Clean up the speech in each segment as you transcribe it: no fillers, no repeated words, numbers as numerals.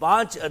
5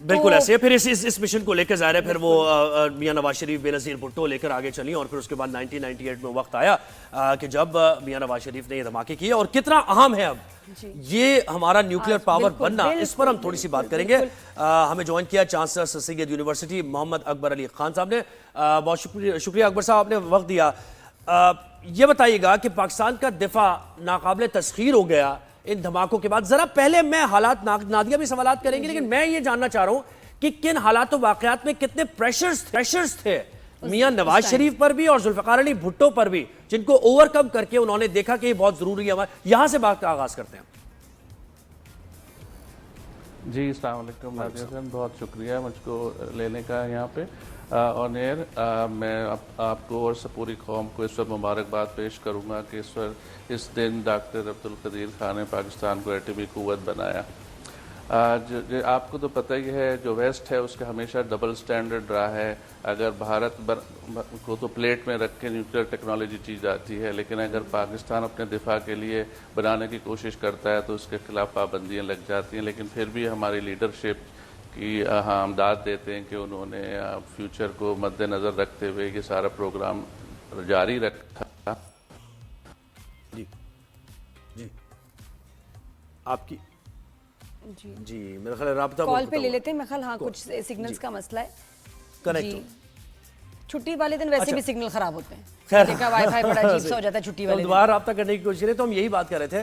بالکل ایسے ہے. پھر اس مشن کو لے کے ظاہر ہے پھر وہ میاں نواز شریف بے نظیر بھٹو لے کر آگے چلی اور پھر اس کے بعد 1998 میں وقت آیا کہ جب میاں نواز شریف نے یہ دھماکے کیے. اور کتنا اہم ہے اب یہ ہمارا نیوکلیر پاور بننا, اس پر ہم تھوڑی سی بات کریں گے. ہمیں جوائن کیا چانسلر سر سید یونیورسٹی محمد اکبر علی خان صاحب نے. بہت شکریہ اکبر صاحب, آپ نے وقت دیا. یہ بتائیے گا کہ پاکستان کا دفاع ناقابل تسخیر ہو گیا ان دھماکوں کے بعد. ذرا پہلے میں حالات, نادیہ بھی سوالات کریں گے, لیکن میں یہ جاننا چاہ رہا ہوں کہ کن حالات و واقعات میں کتنے پریشرز تھے میاں نواز شریف پر بھی اور ذوالفقار علی بھٹو پر بھی, جن کو اوور کم کر کے انہوں نے دیکھا کہ یہ بہت ضروری ہے. یہاں سے بات کا آغاز کرتے ہیں. جی السلام علیکم نادیہ جان, بہت شکریہ مجھ کو لینے کا یہاں پہ آن ایئر. میں آپ کو اور پوری قوم کو اس وقت مبارکباد پیش کروں گا کہ اس دن ڈاکٹر عبدالقدیر خان نے پاکستان کو ایٹمی قوت بنایا. آپ کو تو پتہ ہی ہے جو ویسٹ ہے اس کا ہمیشہ ڈبل سٹینڈرڈ رہا ہے. اگر بھارت کو تو پلیٹ میں رکھ کے نیوکلیر ٹیکنالوجی چی جاتی ہے, لیکن اگر پاکستان اپنے دفاع کے لیے بنانے کی کوشش کرتا ہے تو اس کے خلاف پابندیاں لگ جاتی ہیں. لیکن پھر بھی ہماری لیڈرشپ کی ہم داد دیتے ہیں کہ انہوں نے فیوچر کو مد نظر رکھتے ہوئے یہ سارا پروگرام جاری رکھا. جی آپ کی جی میرا خیال رابطہ کال پہ لے لیتے ہیں. میرا خیال ہاں کچھ سگنلز کا مسئلہ ہے. کنیکٹ چھٹی والے دن ویسے بھی سگنل خراب ہوتے ہیں. خیر دیکھا وائی فائی بڑا عجیب سا ہو جاتا ہے چھٹی والے دن. دوبارہ رابطہ کرنے کی کوشش کریں تو ہم یہی بات کر رہے تھے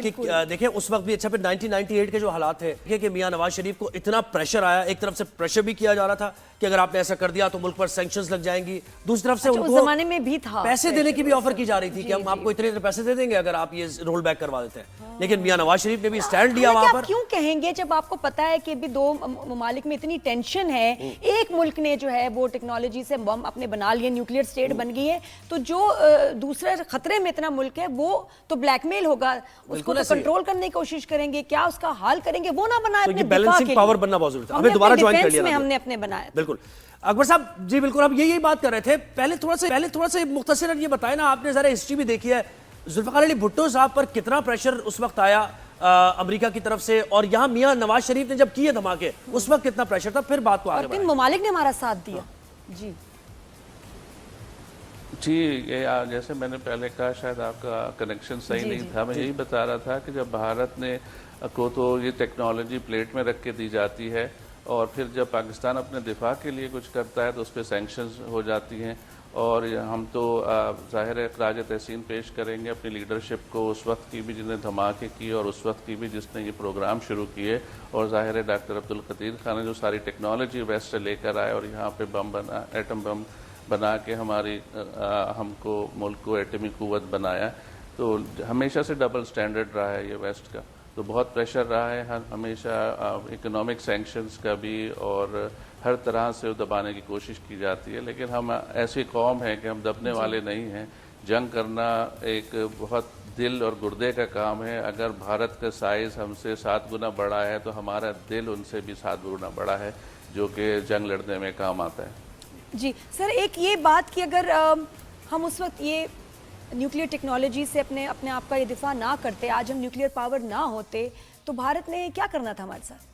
کہ دیکھیں اس وقت بھی اچھا پھر 1998 کے جو حالات تھے کہ میاں نواز شریف کو اتنا پریشر آیا. ایک طرف سے پریشر بھی کیا جا رہا تھا کہ اگر آپ نے ایسا کر دیا تو ملک پر سینکشنز لگ جائیں گی. دوسری طرف سے ان اس کو زمانے میں بھی تھا پیسے دینے کی بھی آفر کی جا رہی تھی کہ ہم آپ کو اتنے پیسے دے دیں گے اگر آپ یہ رول بیک کروا دیتے ہیں. لیکن میاں نواز شریف نے بھی سٹینڈ لیا وہاں پر. کیوں کہیں گے جب آپ کو پتا ہے کہ ابھی دو ممالک میں اتنی ٹینشن ہے, ایک ملک نے جو ہے وہ ٹیکنالوجی سے بم اپنے بنا لیے, نیوکلیر سٹیٹ بن گئی ہے, تو جو دوسرے خطرے میں اتنا ملک ہے وہ تو بلیک میل ہوگا, اس کو تو کنٹرول کرنے کی کوشش کریں گے, کیا اس کا حال کریں گے, وہ نہ بنائے اپنے بیلنسنگ پاور بننا بہت ضروری تھا. ہمیں دوبارہ جوائن کر لیا ہم نے اپنے بنایا. بالکل اکبر صاحب جی بالکل اب یہی بات کر رہے تھے. پہلے تھوڑا سا مختصراً یہ بتائیں نا, آپ نے ذرا ہسٹری بھی دیکھی ہے, ذوالفقار علی بھٹو صاحب پر کتنا پریشر اس وقت آیا امریکہ کی طرف سے, اور یہاں میاں نواز شریف نے جب کیے دھماکے اس وقت کتنا پریشر تھا. پھر بات کو آگے بڑھائیں. ممالک نے ہمارا ساتھ دیا. جی یہ جیسے میں نے پہلے کہا, شاید آپ کا کنیکشن صحیح نہیں تھا. میں یہی بتا رہا تھا کہ جب بھارت نے کو تو یہ ٹیکنالوجی پلیٹ میں رکھ کے دی جاتی ہے, اور پھر جب پاکستان اپنے دفاع کے لیے کچھ کرتا ہے تو اس پہ سینکشنز ہو جاتی ہیں. اور ہم تو ظاہر خراج تحسین پیش کریں گے اپنی لیڈرشپ کو, اس وقت کی بھی جن نے دھماکے کیے اور اس وقت کی بھی جس نے یہ پروگرام شروع کیے. اور ظاہر ڈاکٹر عبدالقدیر خان نے جو ساری ٹیکنالوجی ویسٹ سے لے کر آئے اور یہاں پہ بم بنا, ایٹم بم بنا کے ہم کو ملک کو ایٹمی قوت بنایا. تو ہمیشہ سے ڈبل سٹینڈرڈ رہا ہے یہ ویسٹ کا, تو بہت پریشر رہا ہے ہمیشہ اکنامک سینکشنز کا بھی, اور ہر طرح سے دبانے کی کوشش کی جاتی ہے. لیکن ہم ایسی قوم ہیں کہ ہم دبنے والے نہیں ہیں. جنگ کرنا ایک بہت دل اور گردے کا کام ہے. اگر بھارت کا سائز ہم سے 7 گنا بڑا ہے تو ہمارا دل ان سے بھی 7 گنا بڑا ہے, جو کہ جنگ لڑنے میں کام آتا ہے. جی سر, ایک یہ بات کہ اگر ہم اس وقت یہ نیوکلیر ٹیکنالوجی سے اپنے آپ کا یہ دفاع نہ کرتے, آج ہم نیوکلیر پاور نہ ہوتے, تو بھارت نے کیا کرنا تھا ہمارے ساتھ؟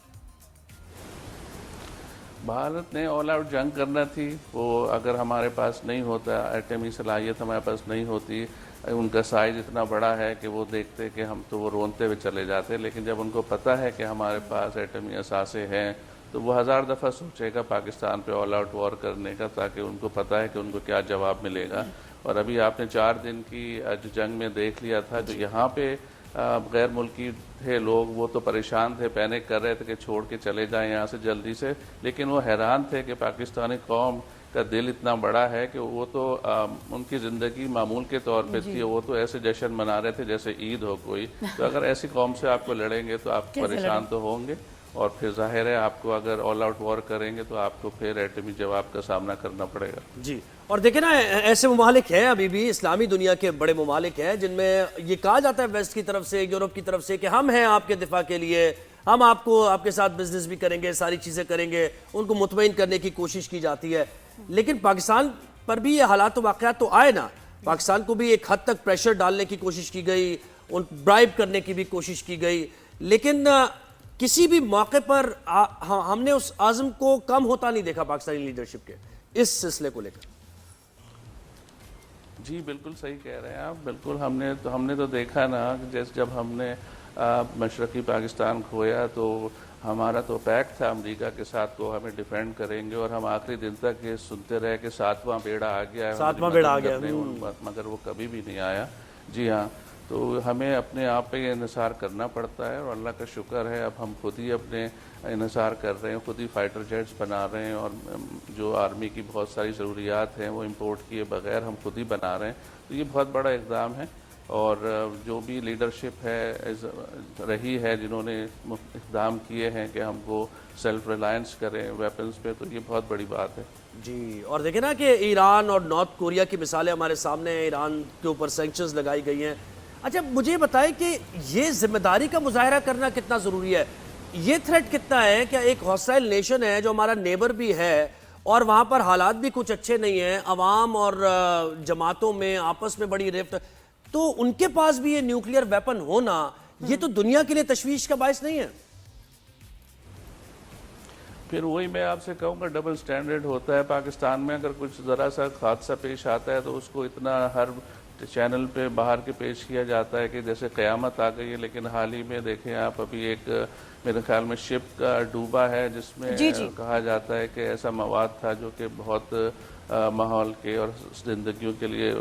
بھارت نے آل آؤٹ جنگ کرنا تھی. وہ اگر ہمارے پاس نہیں ہوتا, ایٹمی صلاحیت ہمارے پاس نہیں ہوتی, ان کا سائز اتنا بڑا ہے کہ وہ دیکھتے کہ ہم تو وہ رونتے ہوئے چلے جاتے. لیکن جب ان کو پتہ ہے کہ ہمارے پاس ایٹمی اثاثے ہیں تو وہ 1000 دفعہ سوچے گا پاکستان پہ آل آؤٹ وار کرنے کا, تاکہ ان کو پتہ ہے کہ ان کو کیا جواب ملے گا. اور ابھی آپ نے 4 دن کی جنگ میں دیکھ لیا تھا, جو یہاں پہ غیر ملکی تھے لوگ, وہ تو پریشان تھے, پینک کر رہے تھے کہ چھوڑ کے چلے جائیں یہاں سے جلدی سے. لیکن وہ حیران تھے کہ پاکستانی قوم کا دل اتنا بڑا ہے کہ وہ تو ان کی زندگی معمول کے طور پہ تھی, وہ تو ایسے جشن منا رہے تھے جیسے عید ہو کوئی. تو اگر ایسی قوم سے آپ کو لڑیں گے تو آپ پریشان تو ہوں گے, اور پھر ظاہر ہے آپ کو اگر آل آؤٹ وار کریں گے تو آپ کو پھر ایٹمی جواب کا سامنا کرنا پڑے گا. جی اور دیکھیں نا, ایسے ممالک ہیں ابھی بھی, اسلامی دنیا کے بڑے ممالک ہیں جن میں یہ کہا جاتا ہے ویسٹ کی طرف سے, یورپ کی طرف سے, کہ ہم ہیں آپ کے دفاع کے لیے, ہم آپ کے ساتھ بزنس بھی کریں گے, ساری چیزیں کریں گے, ان کو مطمئن کرنے کی کوشش کی جاتی ہے. لیکن پاکستان پر بھی یہ حالات و واقعات تو آئے نا, پاکستان کو بھی ایک حد تک پریشر ڈالنے کی کوشش کی گئی, ان برائب کرنے کی بھی کوشش کی گئی. لیکن کسی بھی موقع پر ہم نے اس عزم کو کم ہوتا نہیں دیکھا پاکستانی لیڈرشپ کے اس سلسلے کو لے کر. جی بالکل صحیح کہہ رہے ہیں آپ. بالکل ہم نے تو دیکھا نا کہ جیسے جب ہم نے مشرقی پاکستان کھویا تو ہمارا تو پیکٹ تھا امریکہ کے ساتھ کو ہمیں ڈیفینڈ کریں گے, اور ہم آخری دن تک یہ سنتے رہے کہ 7واں بیڑا آ گیا ہے, 7واں بیڑا آ گیا, مگر وہ کبھی بھی نہیں آیا. جی ہاں, تو ہمیں اپنے آپ پہ یہ انحصار کرنا پڑتا ہے, اور اللہ کا شکر ہے اب ہم خود ہی اپنے انحصار کر رہے ہیں, خود ہی فائٹر جیٹس بنا رہے ہیں, اور جو آرمی کی بہت ساری ضروریات ہیں وہ امپورٹ کیے بغیر ہم خود ہی بنا رہے ہیں. تو یہ بہت بڑا اقدام ہے, اور جو بھی لیڈرشپ ہے رہی ہے جنہوں نے اقدام کیے ہیں کہ ہم کو سیلف ریلائنس کریں ویپنز پہ, تو یہ بہت بڑی بات ہے. جی, اور دیکھیں نا کہ ایران اور نارتھ کوریا کی مثالیں ہمارے سامنے ہیں, ایران کے اوپر سینکشنز لگائی گئی ہیں. اچھا مجھے بتائیں کہ یہ ذمہ داری کا مظاہرہ کرنا کتنا ضروری ہے, یہ تھریٹ کتنا ہے کہ ایک ہاسٹائل نیشن ہے جو ہمارا نیبر بھی ہے, اور وہاں پر حالات بھی کچھ اچھے نہیں ہیں, عوام اور جماعتوں میں آپس میں بڑی رفت, تو ان کے پاس بھی یہ نیوکلیئر ویپن ہونا یہ تو دنیا کے لیے تشویش کا باعث نہیں ہے؟ پھر وہی میں آپ سے کہوں گا ڈبل سٹینڈرڈ ہوتا ہے پاکستان میں. اگر کچھ ذرا سا حادثہ پیش آتا ہے تو اس کو اتنا ہر چینل پہ باہر کے پیش کیا جاتا ہے کہ جیسے قیامت آ گئی ہے. لیکن حال ہی میں دیکھیں آپ, ابھی ایک میرے خیال میں شپ کا ڈوبا ہے جس میں کہا جاتا ہے کہ ایسا مواد تھا جو کہ بہت ماحول کے اور زندگیوں کے لیے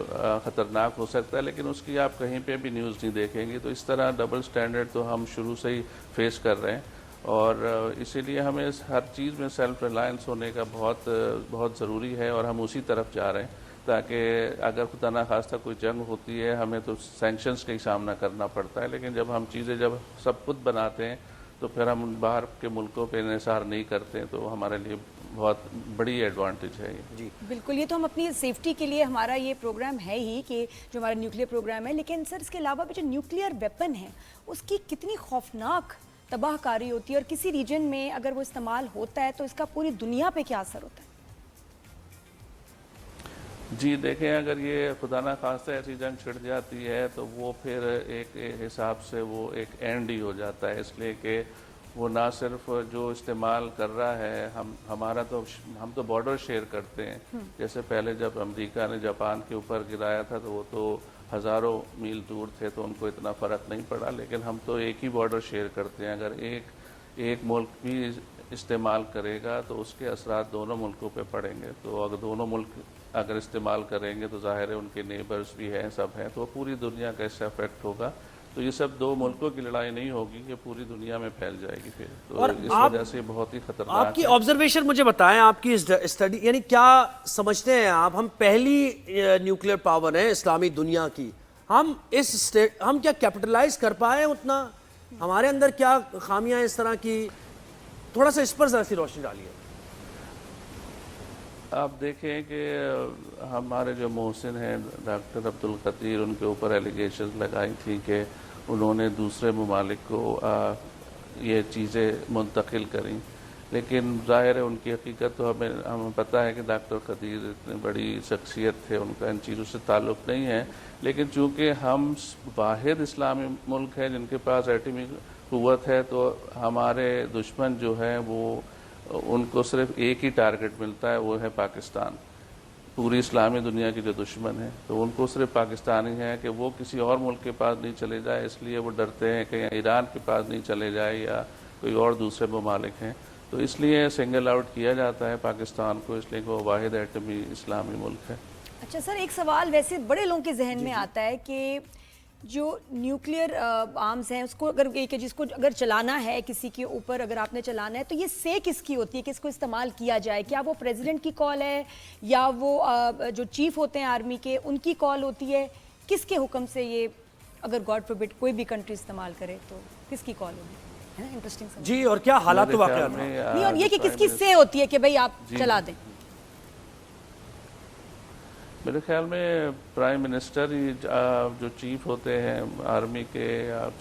خطرناک ہو سکتا ہے, لیکن اس کی آپ کہیں پہ بھی نیوز نہیں دیکھیں گے. تو اس طرح ڈبل سٹینڈرڈ تو ہم شروع سے ہی فیس کر رہے ہیں, اور اسی لیے ہمیں ہر چیز میں سیلف ریلائنس ہونے کا بہت ضروری ہے, اور ہم اسی طرف جا رہے ہیں تاکہ اگر خدا نخواستہ کوئی جنگ ہوتی ہے ہمیں تو سینکشنز کا ہی سامنا کرنا پڑتا ہے, لیکن جب ہم چیزیں جب سب خود بناتے ہیں تو پھر ہم باہر کے ملکوں پہ انحصار نہیں کرتے ہیں, تو ہمارے لیے بہت بڑی ایڈوانٹیج ہے یہ. جی بالکل, یہ تو ہم اپنی سیفٹی کے لیے ہمارا یہ پروگرام ہے ہی کہ جو ہمارا نیوکلیئر پروگرام ہے, لیکن سر اس کے علاوہ بھی جو نیوکلیئر ویپن ہے اس کی کتنی خوفناک تباہ کاری ہوتی ہے, اور کسی ریجن میں اگر وہ استعمال ہوتا ہے تو اس کا پوری دنیا پہ کیا اثر ہوتا ہے؟ جی دیکھیں, اگر یہ خدا نخواستہ ایسی جنگ چھڑ جاتی ہے تو وہ پھر ایک حساب سے وہ ایک اینڈ ہی ہو جاتا ہے, اس لیے کہ وہ نہ صرف جو استعمال کر رہا ہے, ہم تو بارڈر شیئر کرتے ہیں. جیسے پہلے جب امریکہ نے جاپان کے اوپر گرایا تھا تو وہ تو ہزاروں میل دور تھے تو ان کو اتنا فرق نہیں پڑا, لیکن ہم تو ایک ہی بارڈر شیئر کرتے ہیں. اگر ایک ملک بھی استعمال کرے گا تو اس کے اثرات دونوں ملکوں پہ پڑیں گے. تو اگر دونوں ملک اگر استعمال کریں گے تو ظاہر ہے ان کے نیبرز بھی ہیں, سب ہیں, تو پوری دنیا کا اس سے افیکٹ ہوگا. تو یہ سب دو ملکوں کی لڑائی نہیں ہوگی, یہ پوری دنیا میں پھیل جائے گی پھر, تو اس وجہ سے بہت ہی خطرناک. آپ کی آبزرویشن مجھے بتائیں, آپ کی اسٹڈی, یعنی کیا سمجھتے ہیں آپ, ہم پہلی نیوکلیئر پاور ہیں اسلامی دنیا کی, ہم کیا کیپٹلائز کر پائے اتنا, ہمارے اندر کیا خامیاں ہیں اس طرح کی, تھوڑا سا اس پر ذرا سی روشنی ڈالیے. آپ دیکھیں کہ ہمارے جو محسن ہیں ڈاکٹر عبدالقدیر, ان کے اوپر ایلیگیشنز لگائی تھی کہ انہوں نے دوسرے ممالک کو یہ چیزیں منتقل کریں, لیکن ظاہر ہے ان کی حقیقت تو ہمیں پتہ ہے کہ ڈاکٹر قدیر اتنی بڑی شخصیت تھے, ان کا ان چیزوں سے تعلق نہیں ہے. لیکن چونکہ ہم واحد اسلامی ملک ہیں جن کے پاس ایٹمی قوت ہے, تو ہمارے دشمن جو ہیں وہ ان کو صرف ایک ہی ٹارگٹ ملتا ہے, وہ ہے پاکستان. پوری اسلامی دنیا کی جو دشمن ہیں تو ان کو صرف پاکستان ہی ہے کہ وہ کسی اور ملک کے پاس نہیں چلے جائے, اس لیے وہ ڈرتے ہیں کہ ایران کے پاس نہیں چلے جائے یا کوئی اور دوسرے ممالک ہیں, تو اس لیے سنگل آؤٹ کیا جاتا ہے پاکستان کو, اس لیے کہ وہ واحد ایٹمی اسلامی ملک ہے. اچھا سر, ایک سوال ویسے بڑے لوگوں کے ذہن میں آتا ہے کہ جو نیوکلیئر آرمز ہیں اس کو اگر جس کو اگر چلانا ہے کسی کے اوپر, اگر آپ نے چلانا ہے تو یہ سے کس کی ہوتی ہے کہ اس کو استعمال کیا جائے؟ کیا وہ پریزیڈنٹ کی کال ہے یا وہ جو چیف ہوتے ہیں آرمی کے ان کی کال ہوتی ہے؟ کس کے حکم سے یہ اگر گاڈ فوربڈ کوئی بھی کنٹری استعمال کرے تو کس کی کال ہوگی؟ ہے نا انٹرسٹنگ. جی, اور کیا حالات واقعات ہیں, نہیں, اور یہ کہ کس کی سے ہوتی ہے کہ بھئی آپ چلا دیں؟ میرے خیال میں پرائم منسٹر ہی جو چیف ہوتے ہیں آرمی کے,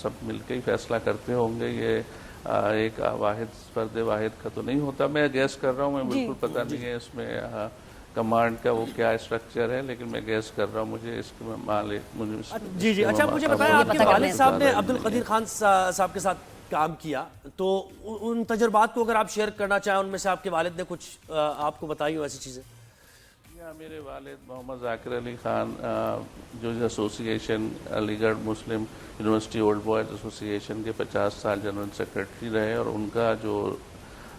سب مل کے ہی فیصلہ کرتے ہوں گے. یہ ایک واحد فرد واحد کا تو نہیں ہوتا. میں گیس کر رہا ہوں, میں بالکل پتہ نہیں ہے اس میں کمانڈ کا وہ کیا اسٹرکچر ہے, لیکن میں گیس کر رہا ہوں, مجھے اس کے مالک. جی. اچھا مجھے بتائیں, آپ کے والد صاحب نے عبدالقدیر خان صاحب کے ساتھ کام کیا، تو ان تجربات کو اگر آپ شیئر کرنا چاہیں، ان میں سے آپ کے والد نے کچھ آپ کو بتائی ہوں ایسی چیزیں؟ میرے والد محمد ذاکر علی خان جو ایسوسی ایشن علی گڑھ مسلم یونیورسٹی اولڈ بوائز ایسوسی ایشن کے 50 سال جنرل سیکرٹری رہے، اور ان کا جو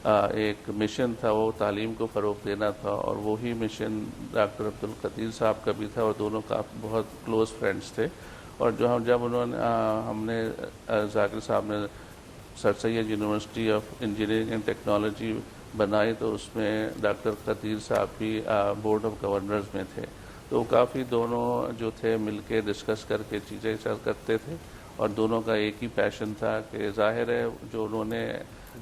ایک مشن تھا وہ تعلیم کو فروغ دینا تھا، اور وہی مشن ڈاکٹر عبدالقدیر صاحب کا بھی تھا، اور دونوں کا بہت کلوز فرینڈس تھے. اور جب ہم نے ذاکر صاحب نے Sir Syed University of Engineering and Technology بنائی، تو اس میں ڈاکٹر قدیر صاحب بھی بورڈ آف گورنرز میں تھے. تو کافی دونوں جو تھے مل کے ڈسکس کر کے چیزیں کرتے تھے، اور دونوں کا ایک ہی پیشن تھا کہ ظاہر ہے جو انہوں نے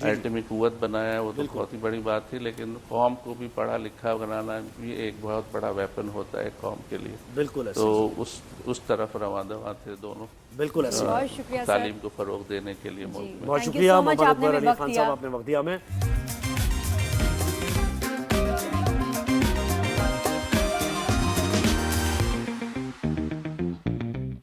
ایٹمی قوت بنایا وہ تو بہت ہی بڑی بات تھی، لیکن قوم کو بھی پڑھا لکھا بنانا بھی ایک بہت بڑا ویپن ہوتا ہے قوم کے لیے. بالکل ایسا. تو اس طرف رواں دواں تھے دونوں، بالکل ایسا. بہت شکریہ سر. تعلیم کو فروغ دینے کے لیے ملک میں. بہت Thank you شکریہ so much. محمد آپ نے اکبر بھی علی وقت خان دیا. صاحب، آپ نے وقت دیا ہمیں.